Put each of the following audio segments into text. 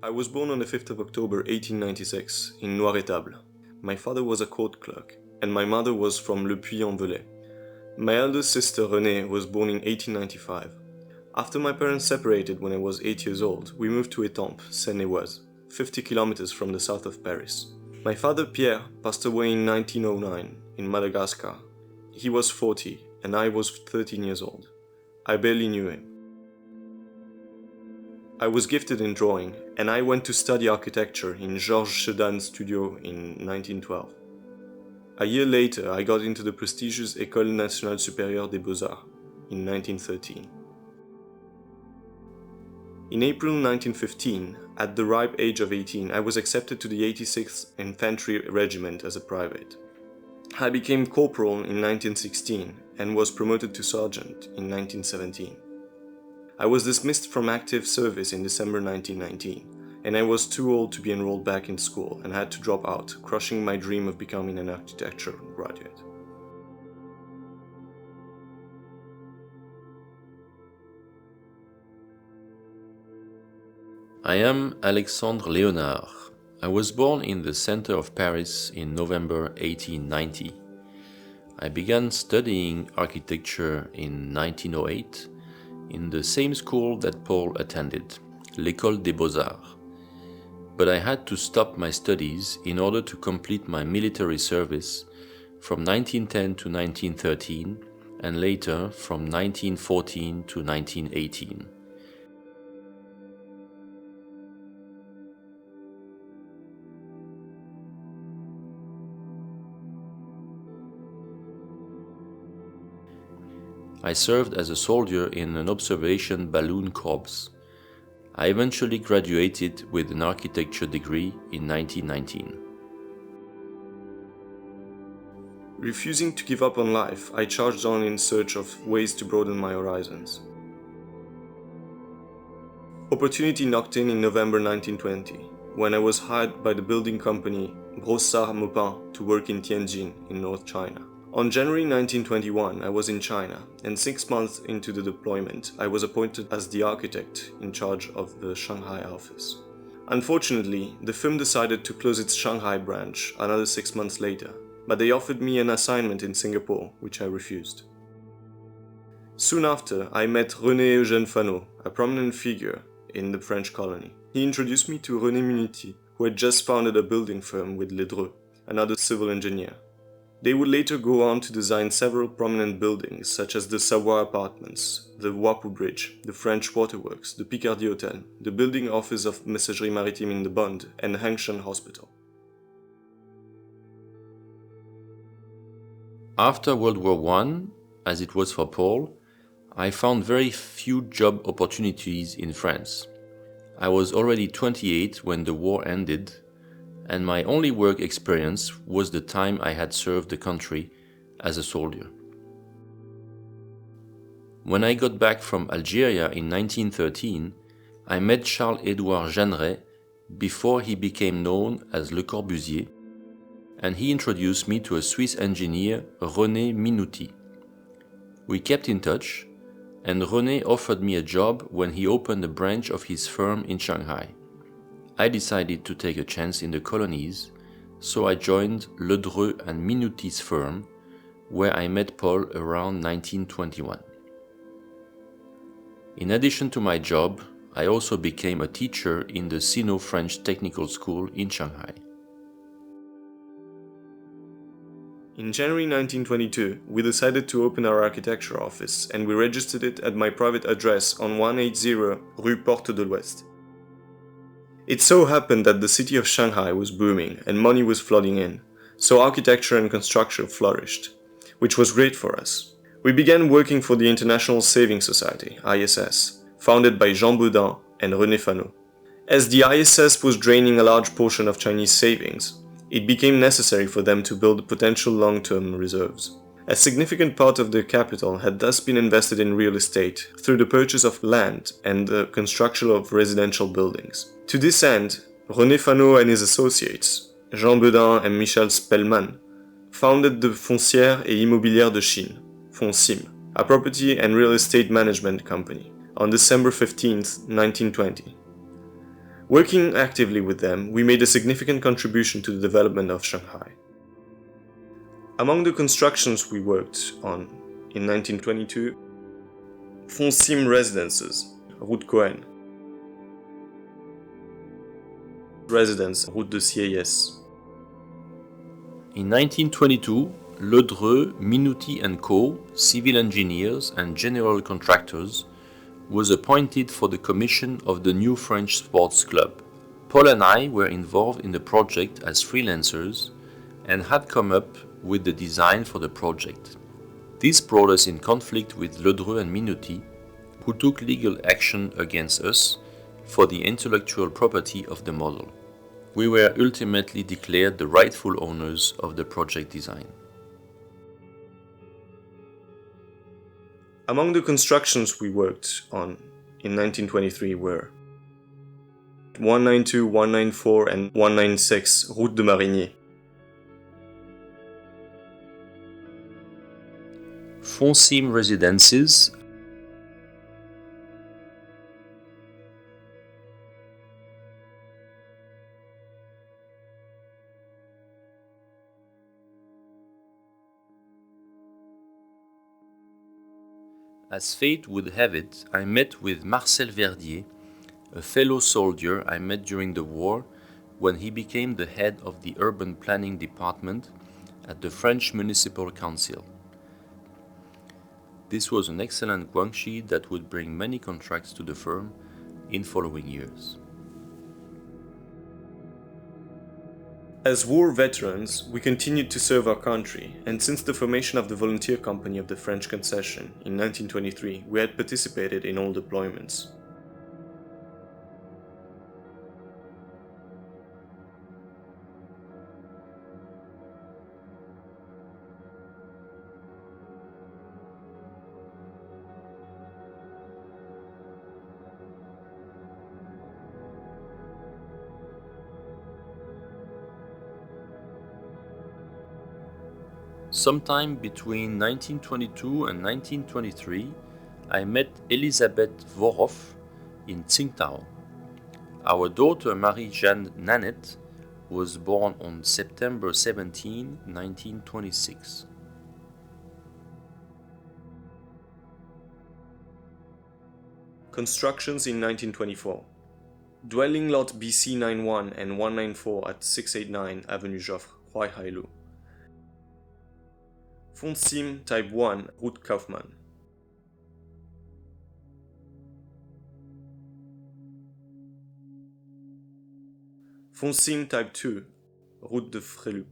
I was born on the 5th of October 1896 in Noiretable. My father was a court clerk, and my mother was from Le Puy-en-Velay. My eldest sister Renée was born in 1895. After my parents separated when I was 8 years old, we moved to Étampes, Seine-et-Oise, 50 kilometers from the south of Paris. My father Pierre passed away in 1909 in Madagascar. He was 40 and I was 13 years old. I barely knew him. I was gifted in drawing, and I went to study architecture in Georges Sedan's studio in 1912. A year later, I got into the prestigious École Nationale Supérieure des Beaux-Arts in 1913. In April 1915, at the ripe age of 18, I was accepted to the 86th Infantry Regiment as a private. I became corporal in 1916 and was promoted to sergeant in 1917. I was dismissed from active service in December 1919, and I was too old to be enrolled back in school and had to drop out, crushing my dream of becoming an architecture graduate. I am Alexandre Léonard. I was born in the center of Paris in November 1890. I began studying architecture in 1908 in the same school that Paul attended, l'École des Beaux-Arts. But I had to stop my studies in order to complete my military service from 1910 to 1913 and later from 1914 to 1918. I served as a soldier in an observation balloon corps. I eventually graduated with an architecture degree in 1919. Refusing to give up on life, I charged on in search of ways to broaden my horizons. Opportunity knocked in November 1920, when I was hired by the building company Brossard-Maupin to work in Tianjin in North China. On January 1921, I was in China, and 6 months into the deployment, I was appointed as the architect in charge of the Shanghai office. Unfortunately, the firm decided to close its Shanghai branch another 6 months later, but they offered me an assignment in Singapore, which I refused. Soon after, I met René Eugène Fanot, a prominent figure in the French colony. He introduced me to René Minuty, who had just founded a building firm with Ledreux, another civil engineer. They would later go on to design several prominent buildings such as the Savoy Apartments, the Wapu Bridge, the French Waterworks, the Picardy Hotel, the building office of Messagerie Maritime in the Bund, and Hangshan Hospital. After World War I, as it was for Paul, I found very few job opportunities in France. I was already 28 when the war ended, and my only work experience was the time I had served the country as a soldier. When I got back from Algeria in 1913, I met Charles-Édouard Jeanneret before he became known as Le Corbusier, and he introduced me to a Swiss engineer, René Minuty. We kept in touch, and René offered me a job when he opened a branch of his firm in Shanghai. I decided to take a chance in the colonies, so I joined Ledreux and Minuty's firm, where I met Paul around 1921. In addition to my job, I also became a teacher in the Sino-French Technical School in Shanghai. In January 1922, we decided to open our architecture office, and we registered it at my private address on 180 Rue Porte de l'Ouest. It so happened that the city of Shanghai was booming and money was flooding in, so architecture and construction flourished, which was great for us. We began working for the International Saving Society, ISS, founded by Jean Baudin and René Fanot. As the ISS was draining a large portion of Chinese savings, it became necessary for them to build potential long-term reserves. A significant part of their capital had thus been invested in real estate through the purchase of land and the construction of residential buildings. To this end, René Fanot and his associates, Jean Baudin and Michel Spellman, founded the Foncière et Immobilière de Chine, FONCIM, a property and real estate management company, on December 15, 1920. Working actively with them, we made a significant contribution to the development of Shanghai. Among the constructions we worked on in 1922, Foncim Residences, Route Cohen, Residence, Route de Sieyès. In 1922, Ledreux, Minuti & Co., civil engineers and general contractors, was appointed for the commission of the new French sports club. Paul and I were involved in the project as freelancers and had come up with the design for the project. This brought us in conflict with Ledreux and Minuti, who took legal action against us for the intellectual property of the model. We were ultimately declared the rightful owners of the project design. Among the constructions we worked on in 1923 were 192, 194 and 196 Route de Marigny, Foncim Residences, As fate would have it, I met with Marcel Verdier, a fellow soldier I met during the war when he became the head of the urban planning department at the French Municipal Council. This was an excellent guanxi that would bring many contracts to the firm in following years. As war veterans, we continued to serve our country, and since the formation of the volunteer company of the French concession in 1923, we had participated in all deployments. Sometime between 1922 and 1923, I met Elisabeth Voroff in Tsingtao. Our daughter Marie-Jeanne Nanette was born on September 17, 1926. Constructions in 1924. Dwelling lot BC 91 and 194 at 689 Avenue Joffre, Huaihailu. Foncim Type 1, Route Kaufmann. Foncim Type 2, Route de Frélu.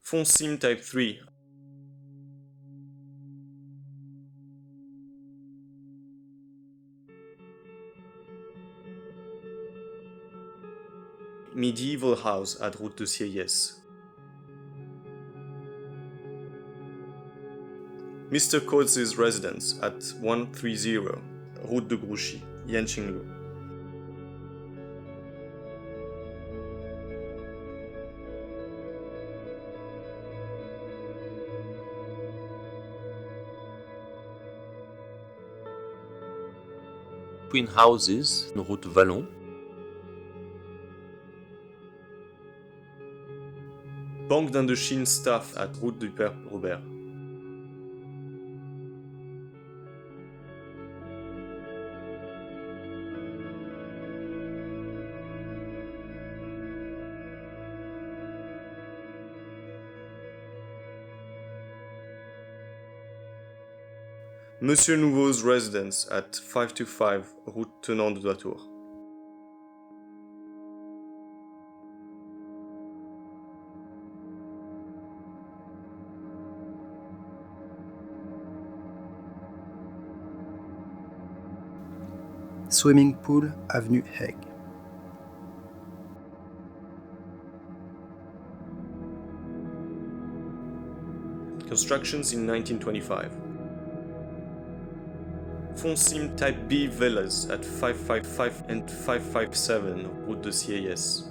Foncim Type 3, Medieval House at Route de Sieyès. Mr. Kruze's residence at 130 Route de Grouchy, Yanqinglu. Twin houses, Route Vallon. Banque d'Indochine staff at Route du Père Robert. Monsieur Nouveau's residence at 525 Route Tenant de la Tour. Swimming Pool, Avenue Hague. Constructions in 1925. Foncim Type B villas at 555 and 557 Route de Sieyès.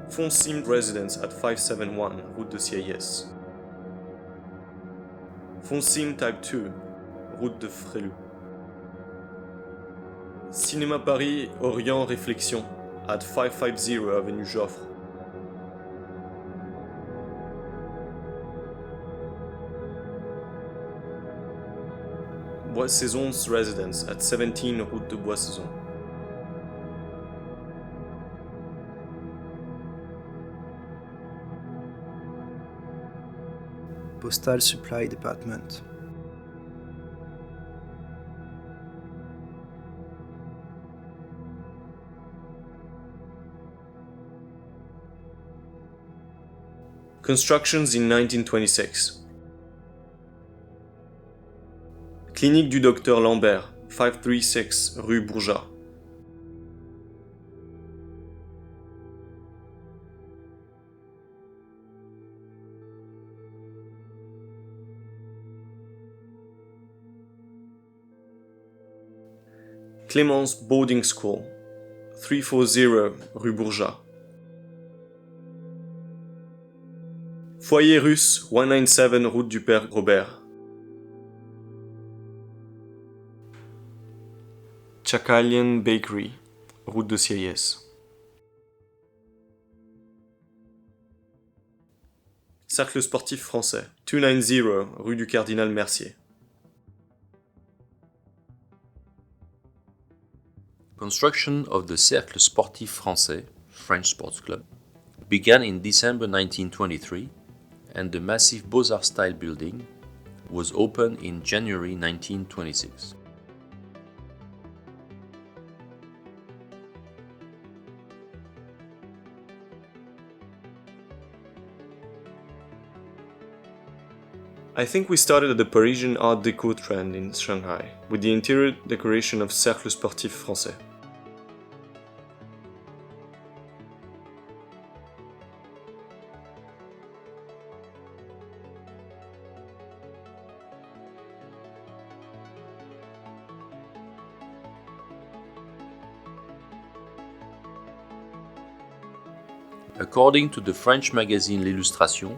Foncim residence at 571 Route de Sieyès. Fonsim Type 2, route de Frélu. Cinéma Paris, Orient Réflexion, at 550 avenue Joffre. Bois-Saison's residence at 17 route de Bois-Saison. Postal Supply Department. Constructions in 1926. Clinique du Docteur Lambert, 536 rue Bourgeat. Clémence Boarding School, 340 rue Bourgeat. Foyer russe, 197 route du Père Robert. Chakalian Bakery, route de Sieyès. Cercle sportif français, 290 rue du Cardinal Mercier. Construction of the Cercle Sportif Français, French Sports Club, began in December 1923, and the massive Beaux-Arts style building was opened in January 1926. I think we started at the Parisian Art Deco trend in Shanghai, with the interior decoration of Cercle Sportif Français. According to the French magazine L'Illustration,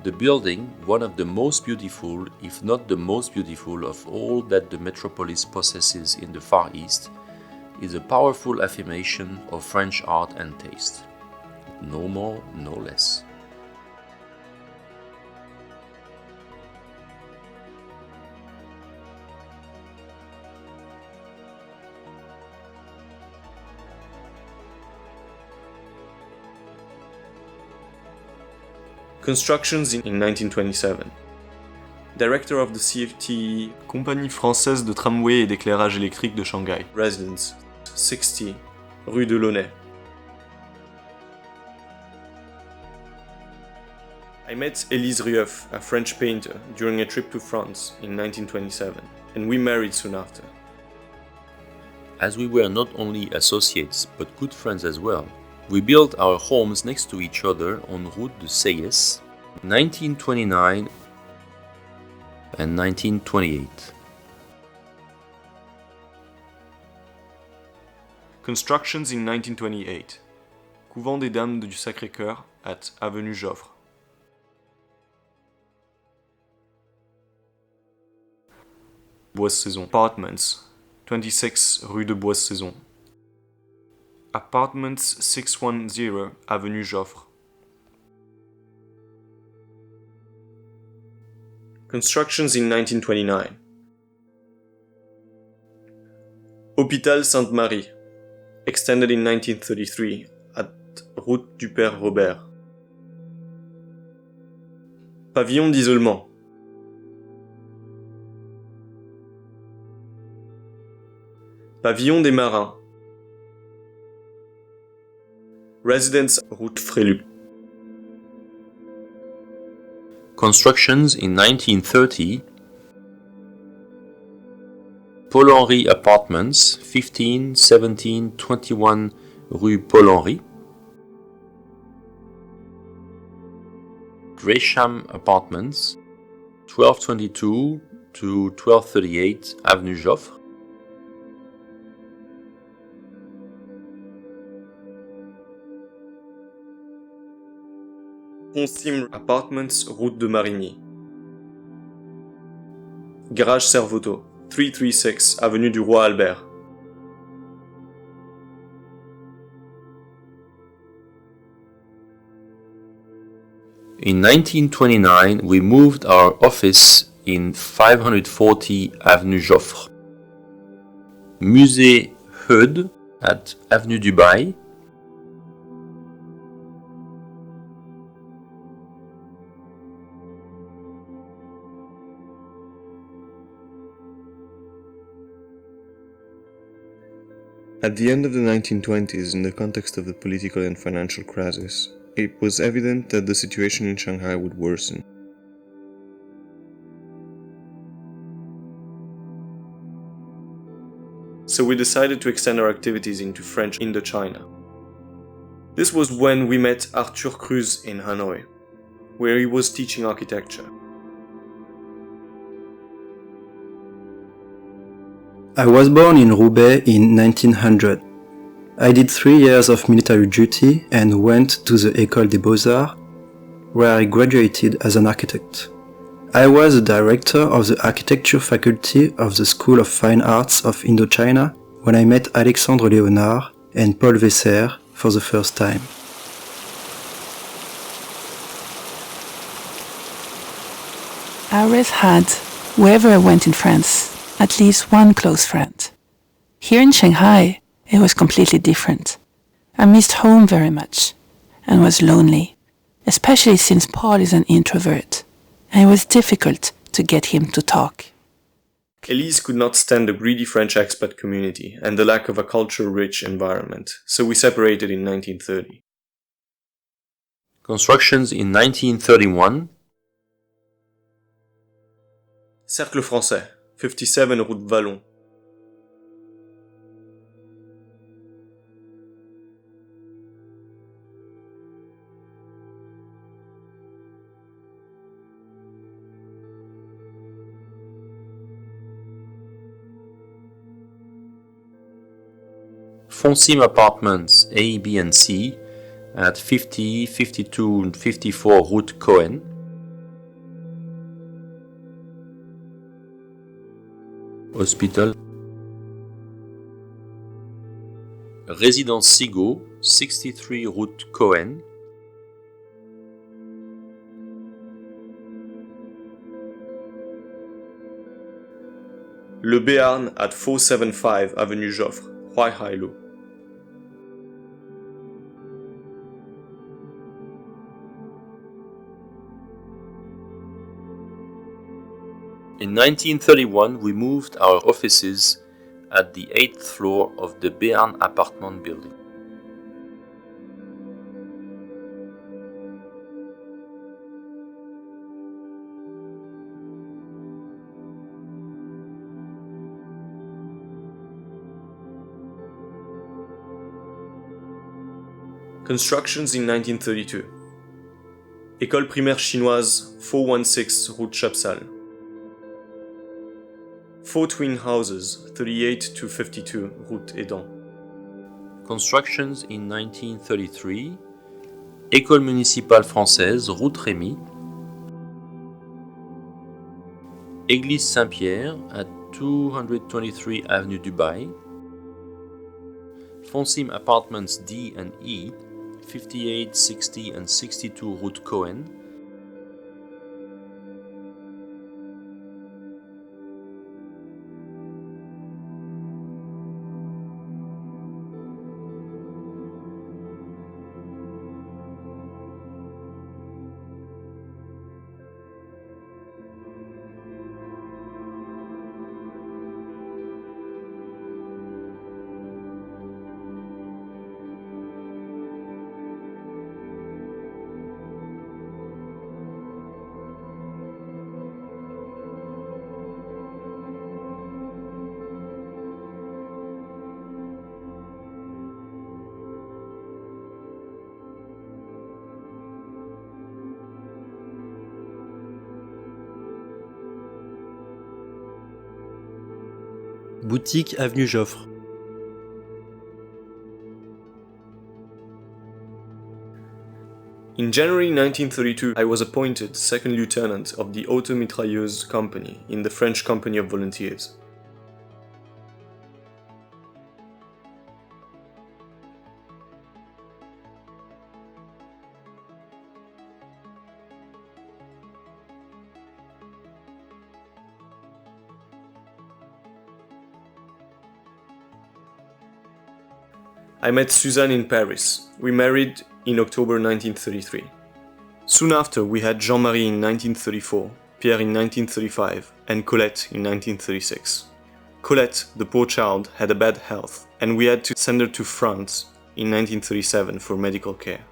the building, one of the most beautiful, if not the most beautiful of all that the metropolis possesses in the Far East, is a powerful affirmation of French art and taste. No more, no less. Constructions in 1927. Director of the CFTE, Compagnie Française de Tramway et d'Éclairage Électrique de Shanghai. Residence, 60, rue de Launay. I met Élise Rieuf, a French painter, during a trip to France in 1927, and we married soon after. As we were not only associates but good friends as well, we built our homes next to each other on Route de Sieyès, 1929 and 1928. Constructions in 1928. Couvent des Dames du Sacré-Cœur at Avenue Joffre. Bois-Saison. Apartments, 26 rue de Bois-Saison. Apartments 610 avenue Joffre. Constructions in 1929. Hôpital Sainte-Marie, extended in 1933 at route du Père Robert. Pavillon d'isolement. Pavillon des Marins. Residence route Frélu. Constructions in 1930. Paul-Henri Apartments, 15, 17, 21 rue Paul-Henri. Gresham Apartments, 1222 to 1238 avenue Joffre. Fonsim Apartments, route de Marigny. Garage Servoto, 336 Avenue du Roi Albert. In 1929, we moved our office in 540 Avenue Joffre. Musée Heud at Avenue du Bail. At the end of the 1920s, in the context of the political and financial crisis, it was evident that the situation in Shanghai would worsen. So we decided to extend our activities into French Indochina. This was when we met Arthur Kruze in Hanoi, where he was teaching architecture. I was born in Roubaix in 1900. I did 3 years of military duty and went to the École des Beaux-Arts, where I graduated as an architect. I was the director of the architecture faculty of the School of Fine Arts of Indochina when I met Alexandre Léonard and Paul Veysseyre for the first time. I always had, wherever I went in France, at least one close friend. Here in Shanghai, it was completely different. I missed home very much and was lonely, especially since Paul is an introvert, and it was difficult to get him to talk. Elise could not stand the greedy French expat community and the lack of a culture-rich environment, so we separated in 1930. Constructions in 1931. Cercle Français, 57 Route Vallon. Fonsim Apartments A, B and C at 50, 52 and 54 Route Cohen. Hospital. Résidence Sigaud, 63 Route Cohen. Le Béarn at 475 Avenue Joffre, Huaihailu. In 1931, we moved our offices at the 8th floor of the Béarn apartment building. Constructions in 1932. École primaire chinoise, 416 Route Chapsal. 4 twin houses, 38 to 52 Route Edan. Constructions in 1933. École municipale française, Route Rémy. Église Saint-Pierre at 223 Avenue du Bail. Fonsim Apartments D and E, 58, 60 and 62 Route Cohen. Boutique Avenue Joffre. In January 1932, I was appointed second lieutenant of the Auto-Mitrailleuse Company in the French Company of Volunteers. I met Suzanne in Paris. We married in October 1933. Soon after, we had Jean-Marie in 1934, Pierre in 1935, and Colette in 1936. Colette, the poor child, had a bad health, and we had to send her to France in 1937 for medical care.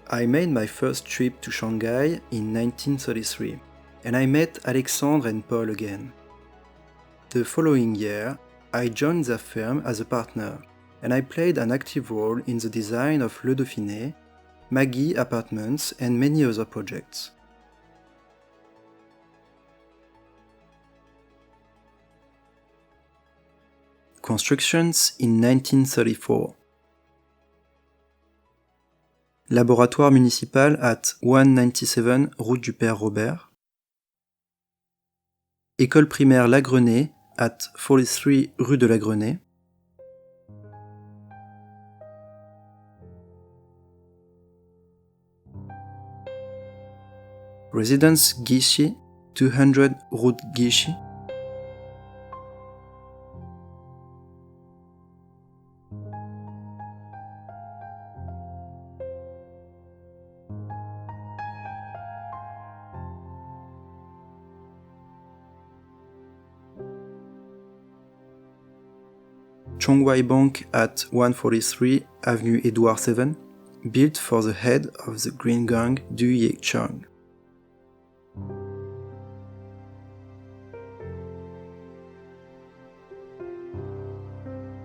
I made my first trip to Shanghai in 1933, and I met Alexandre and Paul again. The following year, I joined their firm as a partner, and I played an active role in the design of Le Dauphiné, Maggie Apartments, and many other projects. Constructions in 1934. Laboratoire municipal at 197 route du Père Robert. École primaire La Grenée at 43 rue de la Grenée. Residence Guichy, 200 route Guichy. Chongwei Bank at 143 Avenue Edward VII, built for the head of the Green Gang Du Ye-chang.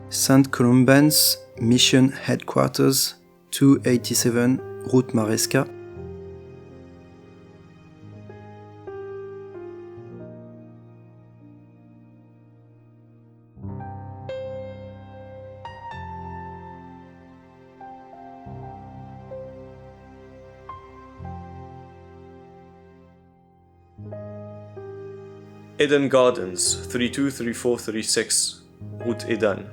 St. Columban's Mission Headquarters, 287 Route Maresca. Eden Gardens, 32, 34, 36, Route Edan.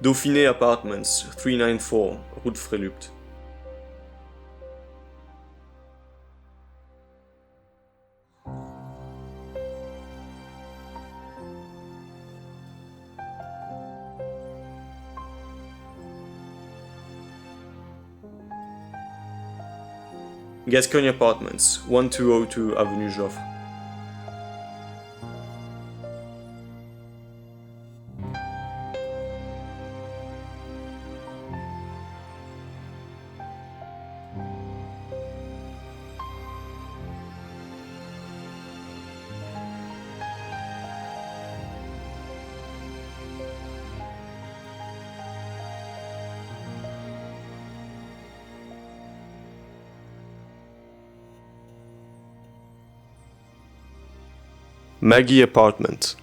Dauphiné Apartments, 394, Route Frelupt. Gascogne Apartments, 1202 Avenue Joffre. Maggie Apartment.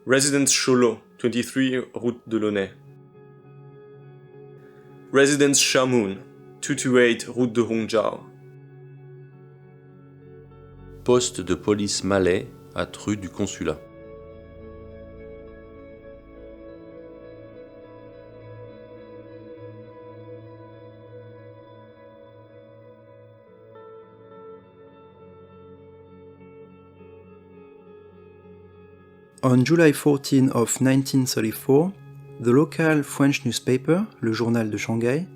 Residence Cholot, 23 Route de Launay. Residence Shamoun, 228 Route de Hongjiao. Poste de police Malais à rue du Consulat. On July 14 of 1934, the local French newspaper, Le Journal de Shanghai,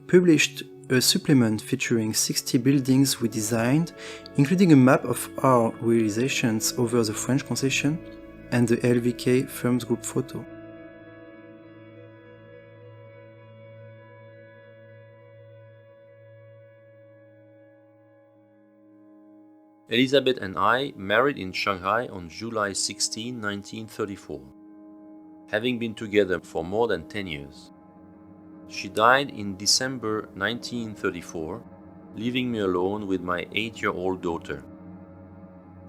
published a supplement featuring 60 buildings we designed, including a map of our realizations over the French concession and the LVK Firms Group photo. Elizabeth and I married in Shanghai on July 16, 1934, having been together for more than 10 years. She died in December 1934, leaving me alone with my 8-year-old daughter.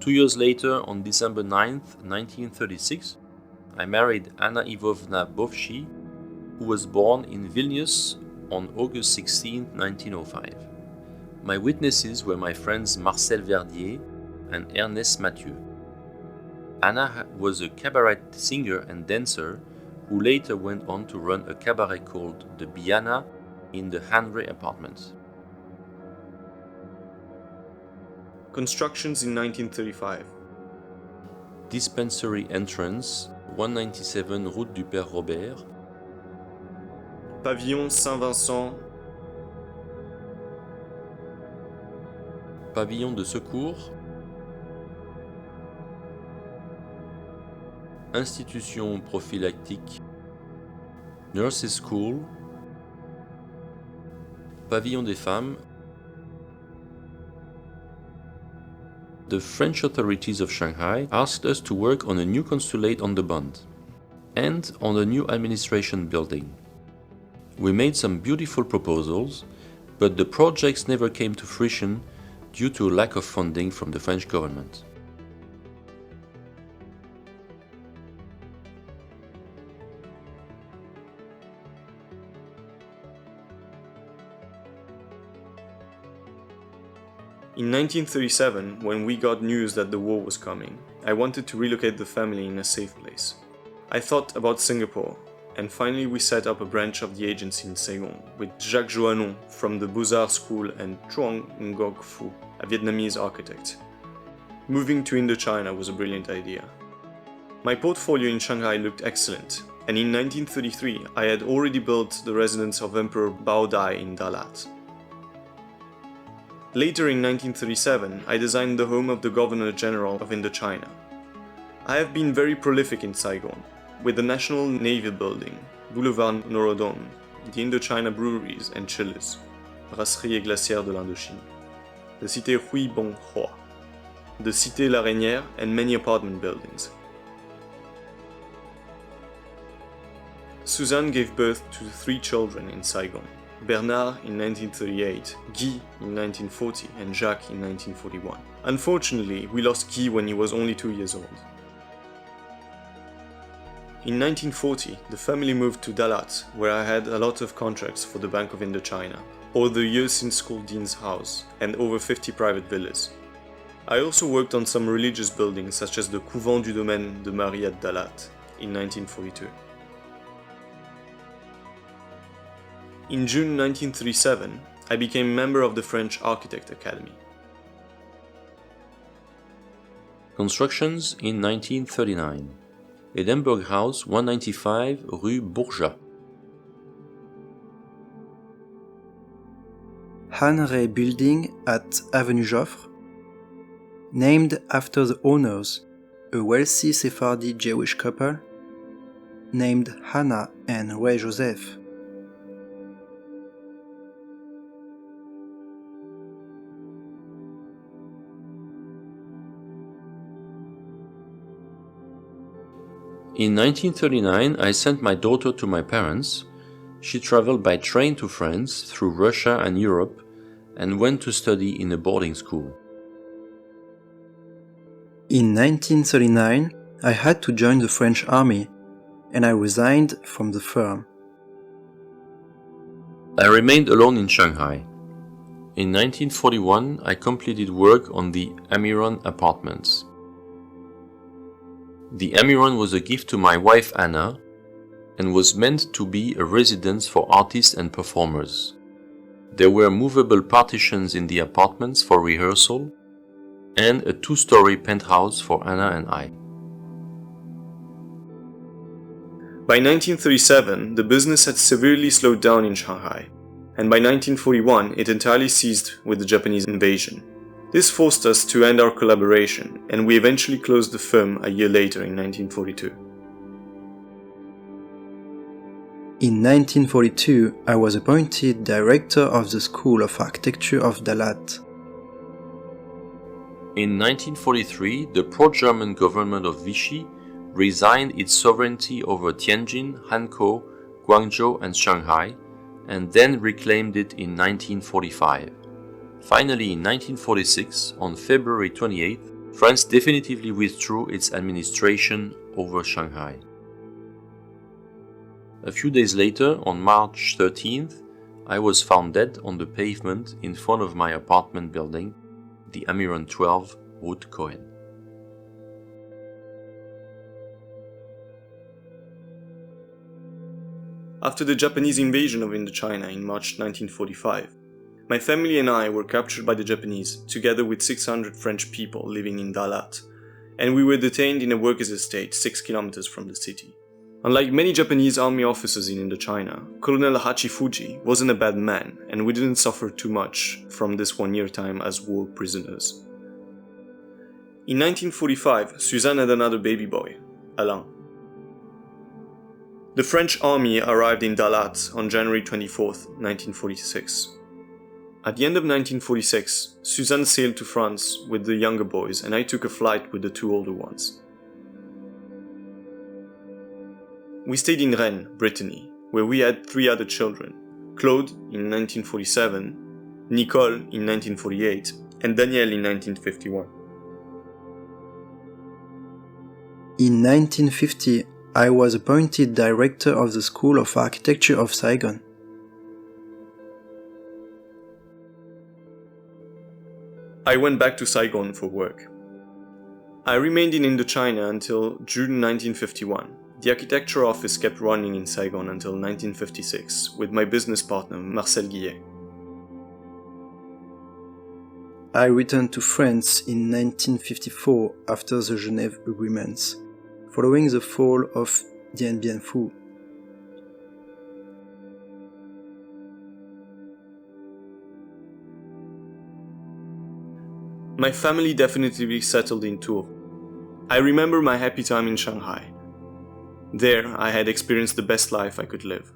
2 years later, on December 9, 1936, I married Anna Ivovna Bovshi, who was born in Vilnius on August 16, 1905. My witnesses were my friends Marcel Verdier and Ernest Mathieu. Anna was a cabaret singer and dancer who later went on to run a cabaret called the Biana in the Hanre apartments. Constructions in 1935. Dispensary entrance, 197 Route du Père Robert. Pavillon Saint-Vincent. Pavillon de secours. Institution prophylactique. Nurses School. Pavillon des femmes. The French authorities of Shanghai asked us to work on a new consulate on the Bund and on a new administration building. We made some beautiful proposals, but the projects never came to fruition due to a lack of funding from the French government. In 1937, when we got news that the war was coming, I wanted to relocate the family in a safe place. I thought about Singapore, and finally we set up a branch of the agency in Saigon with Jacques Joannon from the Beaux-Arts school and Truong Ngoc Phu, a Vietnamese architect. Moving to Indochina was a brilliant idea. My portfolio in Shanghai looked excellent, and in 1933 I had already built the residence of Emperor Bao Dai in Dalat. Later in 1937, I designed the home of the Governor-General of Indochina. I have been very prolific in Saigon, with the National Navy Building, Boulevard Norodom, the Indochina breweries and chillers, Brasserie et Glacière de l'Indochine, the Cité Huy Bong Hoa, the Cité La Reynière, and many apartment buildings. Suzanne gave birth to 3 children in Saigon. Bernard in 1938, Guy in 1940, and Jacques in 1941. Unfortunately, we lost Guy when he was only 2 years old. In 1940, the family moved to Dalat, where I had a lot of contracts for the Bank of Indochina, or the Yersin School Dean's House, and over 50 private villas. I also worked on some religious buildings such as the Couvent du Domaine de Marie at Dalat in 1942. In June 1937, I became a member of the French Architect Academy. Constructions in 1939. Edinburgh House, 195 Rue Bourget. Hanre Building at Avenue Joffre, named after the owners, a wealthy Sephardi Jewish couple, named Hannah and Ray Joseph. In 1939, I sent my daughter to my parents. She traveled by train to France through Russia and Europe and went to study in a boarding school. In 1939, I had to join the French army, and I resigned from the firm. I remained alone in Shanghai. In 1941, I completed work on the Amiron apartments. The Amiron was a gift to my wife Anna and was meant to be a residence for artists and performers. There were movable partitions in the apartments for rehearsal and a 2-story penthouse for Anna and I. By 1937, the business had severely slowed down in Shanghai, and by 1941 it entirely ceased with the Japanese invasion. This forced us to end our collaboration, and we eventually closed the firm a year later in 1942. In 1942, I was appointed director of the School of Architecture of Dalat. In 1943, the pro-German government of Vichy resigned its sovereignty over Tianjin, Hankou, Guangzhou and Shanghai, and then reclaimed it in 1945. Finally, in 1946, on February 28th, France definitively withdrew its administration over Shanghai. A few days later, on March 13th, I was found dead on the pavement in front of my apartment building, the Amiron 12, Route Cohen. After the Japanese invasion of Indochina in March 1945, my family and I were captured by the Japanese, together with 600 French people living in Dalat, and we were detained in a workers' estate 6 kilometers from the city. Unlike many Japanese army officers in Indochina, Colonel Hachifuji wasn't a bad man, and we didn't suffer too much from this 1 year time as war prisoners. In 1945, Suzanne had another baby boy, Alain. The French army arrived in Dalat on January 24, 1946. At the end of 1946, Suzanne sailed to France with the younger boys and I took a flight with the 2 older ones. We stayed in Rennes, Brittany, where we had 3 other children, Claude in 1947, Nicole in 1948, and Danielle in 1951. In 1950, I was appointed director of the School of Architecture of Saigon. I went back to Saigon for work. I remained in Indochina until June 1951. The architecture office kept running in Saigon until 1956 with my business partner Marcel Guillet. I returned to France in 1954 after the Genève Agreements, following the fall of Dien Bien Phu. My family definitively settled in Tours. I remember my happy time in Shanghai. There, I had experienced the best life I could live.